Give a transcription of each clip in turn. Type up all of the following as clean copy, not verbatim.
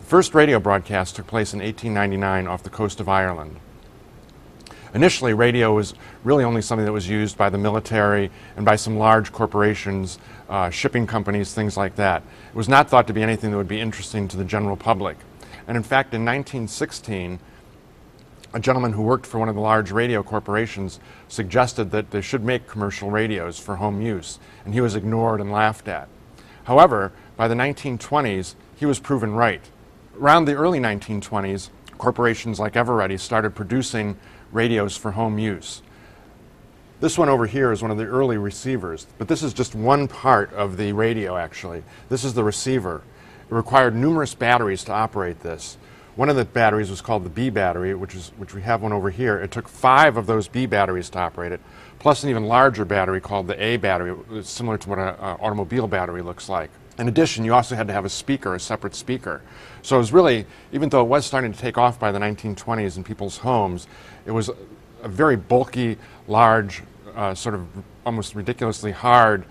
First radio broadcast took place in 1899 off the coast of Ireland. Initially, radio was really only something that was used by the military and by some large corporations, shipping companies, things like that. It was not thought to be anything that would be interesting to the general public. And in fact, in 1916, a gentleman who worked for one of the large radio corporations suggested that they should make commercial radios for home use, and he was ignored and laughed at. However, by the 1920s, he was proven right. Around the early 1920s, corporations like Eveready started producing radios for home use. This one over here is one of the early receivers, but this is just one part of the radio actually. This is the receiver. It required numerous batteries to operate this. One of the batteries was called the B battery, which we have one over here. It took 5 of those B batteries to operate it, plus an even larger battery called the A battery, similar to what an automobile battery looks like. In addition, you also had to have a speaker, a separate speaker. So it was really, even though it was starting to take off by the 1920s in people's homes, it was a very bulky, large, sort of almost ridiculously hard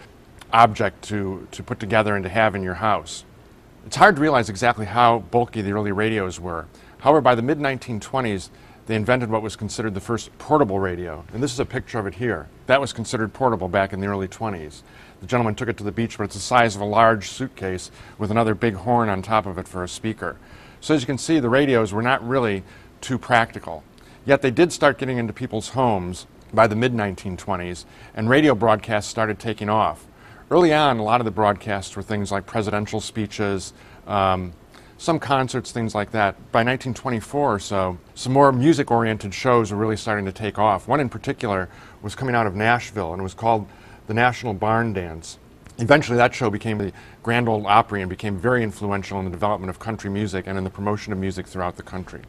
object to put together and to have in your house. It's hard to realize exactly how bulky the early radios were. However, by the mid-1920s, they invented what was considered the first portable radio. And this is a picture of it here. That was considered portable back in the early 20s. The gentleman took it to the beach, but it's the size of a large suitcase with another big horn on top of it for a speaker. So as you can see, the radios were not really too practical. Yet they did start getting into people's homes by the mid-1920s, and radio broadcasts started taking off. Early on, a lot of the broadcasts were things like presidential speeches, some concerts, things like that. By 1924 or so, some more music-oriented shows were really starting to take off. One in particular was coming out of Nashville, and it was called the National Barn Dance. Eventually that show became the Grand Ole Opry and became very influential in the development of country music and in the promotion of music throughout the country.